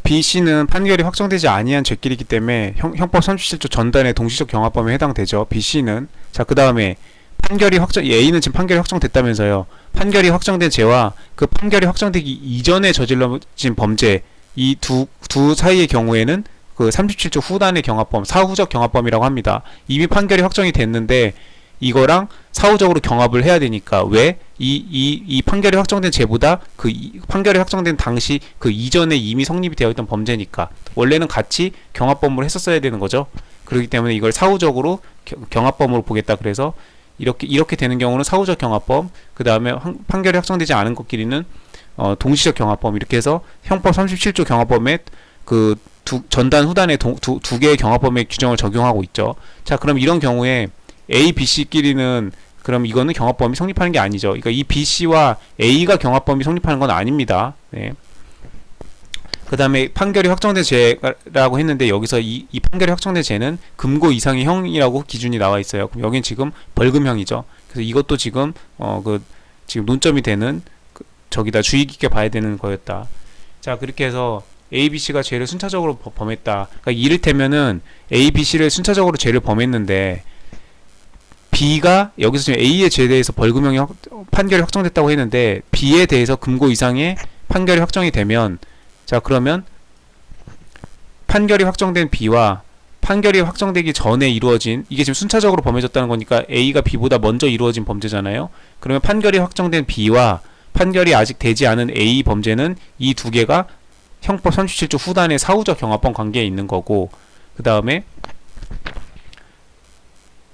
B씨는 판결이 확정되지 아니한 죄길이기 때문에 형법 37조 전단의 동시적 경합 범위에 해당되죠. B씨는. 자, 그 다음에 판결이 확정, A는 지금 판결이 확정됐다면서요. 판결이 확정된 죄와 그 판결이 확정되기 이전에 저질러진 범죄, 이 두 사이의 경우에는 그 37조 후단의 경합범, 사후적 경합범이라고 합니다. 이미 판결이 확정이 됐는데 이거랑 사후적으로 경합을 해야 되니까. 왜? 이 판결이 확정된 죄보다 판결이 확정된 당시 그 이전에 이미 성립이 되어 있던 범죄니까 원래는 같이 경합범으로 했었어야 되는 거죠. 그렇기 때문에 이걸 사후적으로 경합범으로 보겠다. 그래서 이렇게 되는 경우는 사후적 경합범, 그 다음에 판결이 확정되지 않은 것끼리는 동시적 경합범, 이렇게 해서 형법 37조 경합범에 그 전단 후단의 두 개의 경합범의 규정을 적용하고 있죠. 자, 그럼 이런 경우에 A, B, C끼리는 그럼 이거는 경합범이 성립하는 게 아니죠. 그러니까 이 B, C와 A가 경합범이 성립하는 건 아닙니다. 네. 그 다음에 판결이 확정된 죄라고 했는데 여기서 이 판결이 확정된 죄는 금고 이상의 형이라고 기준이 나와 있어요. 그럼 여긴 지금 벌금형이죠. 그래서 이것도 지금 지금 논점이 되는 저기다 주의 깊게 봐야 되는 거였다. 자, 그렇게 해서 A, B, C가 죄를 순차적으로 범했다. 그러니까 이를테면은 A, B, C를 순차적으로 죄를 범했는데 B가 여기서 지금 A의 죄에 대해서 벌금형이 판결이 확정됐다고 했는데 B에 대해서 금고 이상의 판결이 확정이 되면, 자, 그러면 판결이 확정된 B와 판결이 확정되기 전에 이루어진, 이게 지금 순차적으로 범해졌다는 거니까 A가 B보다 먼저 이루어진 범죄잖아요. 그러면 판결이 확정된 B와 판결이 아직 되지 않은 A 범죄는 이 두 개가 형법 37조 후단의 사후적 경합범 관계에 있는 거고, 그 다음에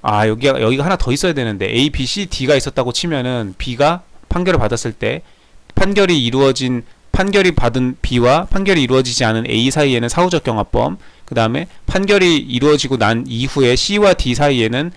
여기가 하나 더 있어야 되는데 A, B, C, D가 있었다고 치면은 B가 판결을 받았을 때 판결이 받은 B와 판결이 이루어지지 않은 A 사이에는 사후적 경합범, 그 다음에 판결이 이루어지고 난 이후에 C와 D 사이에는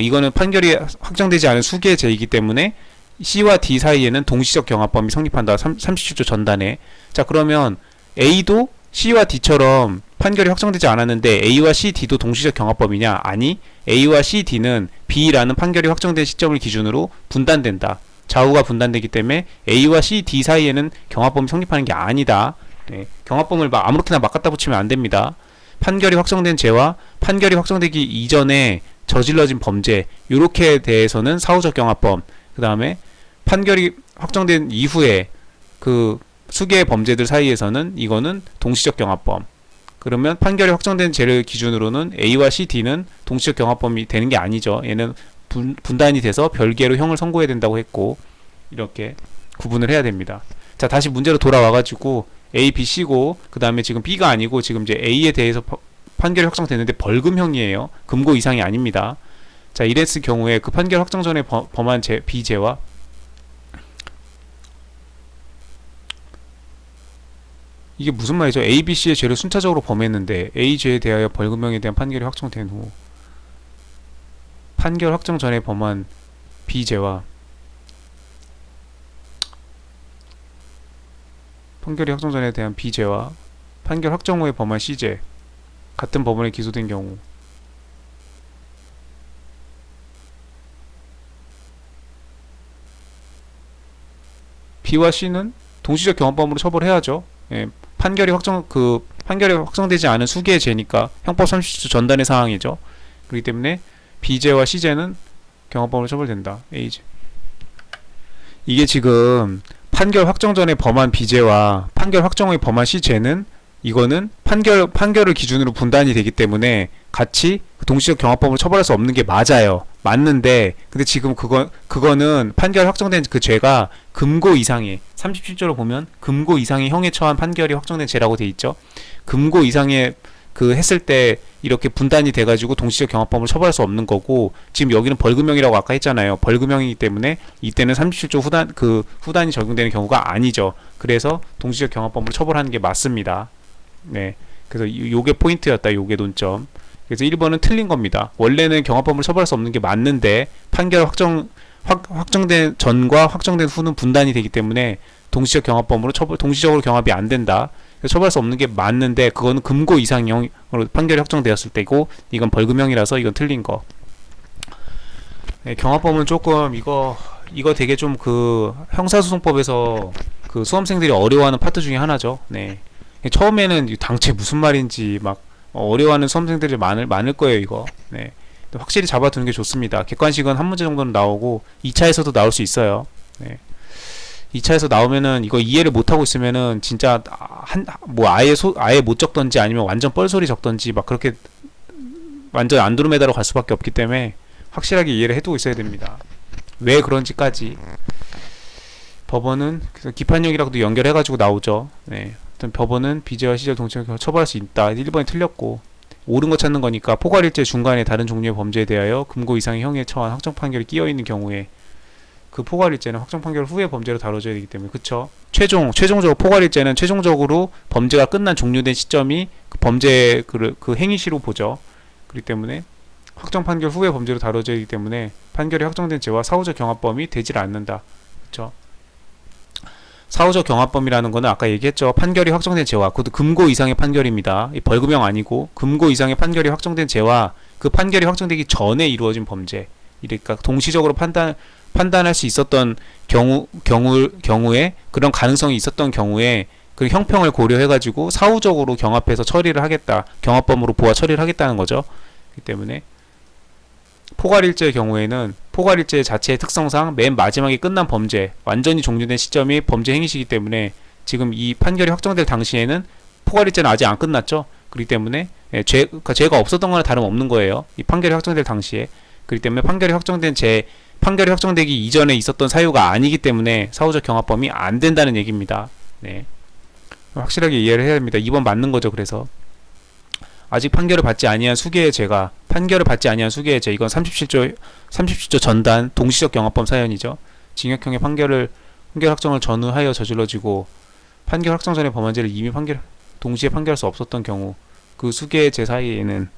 이거는 판결이 확정되지 않은 수기의 죄이기 때문에 C와 D 사이에는 동시적 경합범이 성립한다. 37조 전단에. 자, 그러면 A도 C와 D처럼 판결이 확정되지 않았는데 A와 C, D도 동시적 경합범이냐? 아니, A와 C, D는 B라는 판결이 확정된 시점을 기준으로 분단된다. 좌우가 분단되기 때문에 A와 C, D 사이에는 경합범이 성립하는 게 아니다. 네, 경합범을 아무렇게나 막 갖다 붙이면 안 됩니다. 판결이 확정된 죄와 판결이 확정되기 이전에 저질러진 범죄, 요렇게 대해서는 사후적 경합범, 그 다음에 판결이 확정된 이후에 그 수개의 범죄들 사이에서는 이거는 동시적 경합범. 그러면 판결이 확정된 죄를 기준으로는 A와 C, D는 동시적 경합범이 되는 게 아니죠. 얘는 분단이 돼서 별개로 형을 선고해야 된다고 했고, 이렇게 구분을 해야 됩니다. 자, 다시 문제로 돌아와가지고 A, B, C고 그 다음에 지금 B가 아니고 지금 이제 A에 대해서 판결이 확정됐는데 벌금형이에요. 금고 이상이 아닙니다. 자, 이랬을 경우에 그 판결 확정 전에 범한 B죄와 이게 무슨 말이죠? A, B, C의 죄를 순차적으로 범했는데 A 죄에 대하여 벌금형에 대한 판결이 확정된 후 판결 확정 전에 범한 B죄와 판결이 확정 전에 대한 B죄와 판결 확정 후에 범한 C죄, 같은 법원에 기소된 경우 B와 C는 동시적 경합범으로 처벌해야죠. 예, 판결이 확정되지 않은 수개의 죄니까 형법 30조 전단의 사항이죠. 그렇기 때문에 B죄와 C죄는 경합범으로 처벌된다. A죄. 이게 지금 판결 확정 전에 범한 B죄와 판결 확정 후에 범한 C죄는 이거는 판결을 기준으로 분단이 되기 때문에 같이 동시적 경합범으로 처벌할 수 없는 게 맞아요. 맞는데 근데 지금 그거는 판결 확정된 그 죄가 금고 이상의 37조로 보면 금고 이상의 형에 처한 판결이 확정된 죄라고 돼 있죠. 금고 이상의 했을 때 이렇게 분단이 돼가지고 동시적 경합범을 처벌할 수 없는 거고, 지금 여기는 벌금형이라고 아까 했잖아요. 벌금형이기 때문에 이때는 37조 후단이 적용되는 경우가 아니죠. 그래서 동시적 경합범으로 처벌하는 게 맞습니다. 네, 그래서 요게 포인트였다. 요게 논점. 그래서 1번은 틀린 겁니다. 원래는 경합범을 처벌할 수 없는 게 맞는데 판결 확정된 전과 확정된 후는 분단이 되기 때문에 동시적 경합범으로 동시적으로 경합이 안 된다. 처벌할 수 없는 게 맞는데 그거는 금고 이상형으로 판결이 확정되었을 때고, 이건 벌금형이라서 이건 틀린 거. 네, 경합범은 조금 이거 되게 좀 형사소송법에서 수험생들이 어려워하는 파트 중에 하나죠. 네. 처음에는 이 당최 무슨 말인지 막 어려워하는 수험생들이 많을 거예요, 이거. 네. 확실히 잡아두는 게 좋습니다. 객관식은 한 문제 정도는 나오고 2차에서도 나올 수 있어요. 네. 2차에서 나오면은 이거 이해를 못하고 있으면은 진짜 아예 못 적던지 아니면 완전 뻘소리 적던지 막 그렇게 완전 안드로메다로 갈 수밖에 없기 때문에 확실하게 이해를 해두고 있어야 됩니다. 왜 그런지까지. 법원은 그래서 기판력이라고도 연결해가지고 나오죠. 네. 법원은 비제와 시절 동시에 처벌할 수 있다. 1번이 틀렸고, 옳은 거 찾는 거니까 포괄일제 중간에 다른 종류의 범죄에 대하여 금고 이상의 형에 처한 확정 판결이 끼어 있는 경우에 그 포괄일제는 확정 판결 후에 범죄로 다뤄져야 되기 때문에, 그쵸? 최종적으로 포괄일제는 최종적으로 범죄가 끝난 종료된 시점이 그 범죄 그 행위시로 보죠. 그렇기 때문에 확정 판결 후에 범죄로 다뤄져야 되기 때문에 판결이 확정된 죄와 사후적 경합범위 되질 않는다. 그쵸? 사후적 경합범위라는 거는 아까 얘기했죠. 판결이 확정된 죄와, 그것도 금고 이상의 판결입니다. 이 벌금형 아니고 금고 이상의 판결이 확정된 죄와 그 판결이 확정되기 전에 이루어진 범죄. 그러니까 동시적으로 판단할 수 있었던 경우에 그런 가능성이 있었던 경우에 그 형평을 고려해가지고 사후적으로 경합해서 처리를 하겠다. 경합범으로 보아 처리를 하겠다는 거죠. 그렇기 때문에 포괄일제의 경우에는 포괄일제 자체의 특성상 맨 마지막에 끝난 범죄, 완전히 종료된 시점이 범죄 행위시기 때문에 지금 이 판결이 확정될 당시에는 포괄일제는 아직 안 끝났죠. 그렇기 때문에 죄가 없었던 거나 다름없는 거예요. 이 판결이 확정될 당시에. 그렇기 때문에 판결이 확정되기 이전에 있었던 사유가 아니기 때문에 사후적 경합범위 안 된다는 얘기입니다. 네. 확실하게 이해를 해야 됩니다. 2번 맞는 거죠. 그래서 아직 판결을 받지 아니한 수개의 죄, 이건 37조 전단 동시적 경합범 사연이죠. 징역형의 판결 확정을 전후하여 저질러지고 판결 확정 전에 범한 죄를 이미 동시에 판결할 수 없었던 경우 그 수개의 죄 사이에는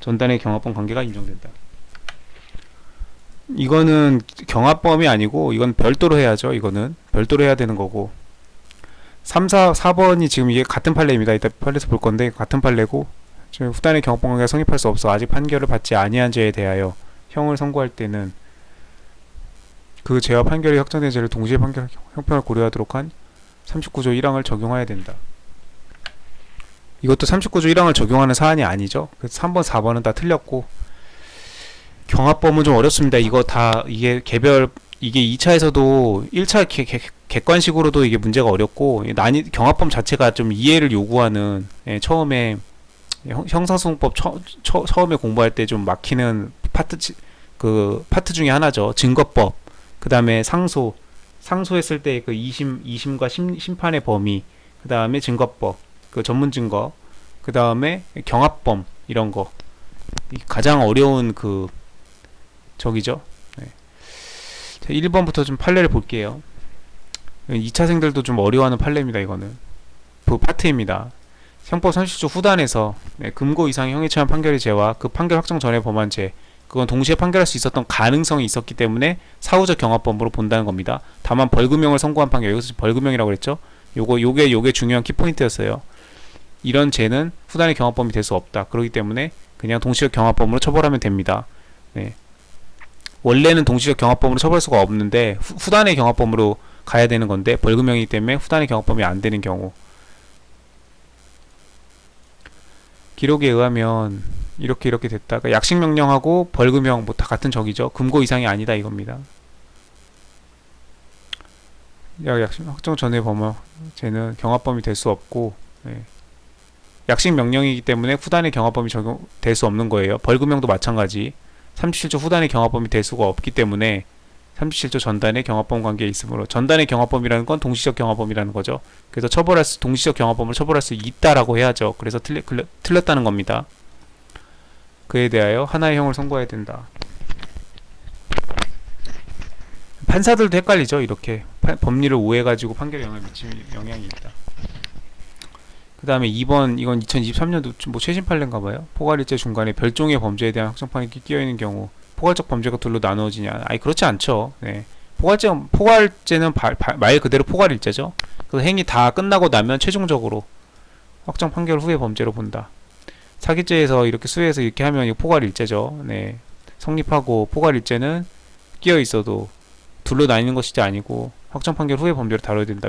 전단의 경합범 관계가 인정된다. 이거는 경합범이 아니고 이건 별도로 해야죠. 이거는 별도로 해야 되는 거고 4번이 지금 이게 같은 판례입니다. 이따 판례에서 볼 건데 같은 판례고 지금 후단의 경합범 관계가 성립할 수 없어 아직 판결을 받지 아니한 죄에 대하여 형을 선고할 때는 그 죄와 판결이 확정된 죄를 동시에 형평을 고려하도록 한 39조 1항을 적용해야 된다. 이것도 39조 1항을 적용하는 사안이 아니죠. 그래서 3번, 4번은 다 틀렸고 경합범은 좀 어렵습니다. 이거 다 이게 2차에서도 1차 객관식으로도 이게 문제가 어렵고 경합범 자체가 좀 이해를 요구하는 처음에 형사소송법 처음에 공부할 때 좀 막히는 파트 중에 하나죠. 증거법, 그 다음에 상소했을 때 그 2심과 심판의 범위, 그 다음에 증거법, 그 전문 증거, 그 다음에 경합범 이런 거 가장 어려운 저기죠. 네. 1번부터 좀 판례를 볼게요. 2차생들도 좀 어려워하는 판례입니다. 이거는 그 파트입니다. 형법 30조 후단에서 금고 이상의 형에 처한 판결의 죄와 그 판결 확정 전에 범한 죄, 그건 동시에 판결할 수 있었던 가능성이 있었기 때문에 사후적 경합범으로 본다는 겁니다. 다만 벌금형을 선고한 판결, 여기서 벌금형이라고 그랬죠. 요게 중요한 키포인트였어요. 이런 죄는 후단의 경합범이 될 수 없다. 그렇기 때문에 그냥 동시적 경합범으로 처벌하면 됩니다. 네. 원래는 동시적 경합범으로 처벌할 수가 없는데 후단의 경합범으로 가야 되는 건데 벌금형이기 때문에 후단의 경합범이 안 되는 경우, 기록에 의하면 이렇게 됐다. 그러니까 약식 명령하고 벌금형 뭐 다 같은 적이죠. 금고 이상이 아니다 이겁니다. 약식 확정 전에 범한 죄는 경합범이 될 수 없고, 약식 명령이기 때문에 후단의 경합범이 적용될 수 없는 거예요. 벌금형도 마찬가지. 37조 후단의 경합범이 될 수가 없기 때문에 37조 전단의 경합범 관계에 있으므로, 전단의 경합범이라는 건 동시적 경합범이라는 거죠. 그래서 동시적 경합범을 처벌할 수 있다라고 해야죠. 그래서 틀렸다는 겁니다. 그에 대하여 하나의 형을 선고해야 된다. 판사들도 헷갈리죠. 이렇게 법리를 오해해가지고 판결에 영향을 미치는 영향이 있다. 그 다음에 2번, 이건 2023년도 뭐 최신 판례인가봐요. 포괄일제 중간에 별종의 범죄에 대한 확정판이 끼어있는 경우 포괄적 범죄가 둘로 나누어지냐? 아니 그렇지 않죠. 네. 포괄죄는 말 그대로 포괄일제죠. 그 행위 다 끝나고 나면 최종적으로 확정 판결 후의 범죄로 본다. 사기죄에서 이렇게 수혜해서 이렇게 하면 이거 포괄일제죠. 네. 성립하고 포괄일제는 끼어 있어도 둘로 나뉘는 것이 아니고 확정 판결 후의 범죄로 다뤄야 된다.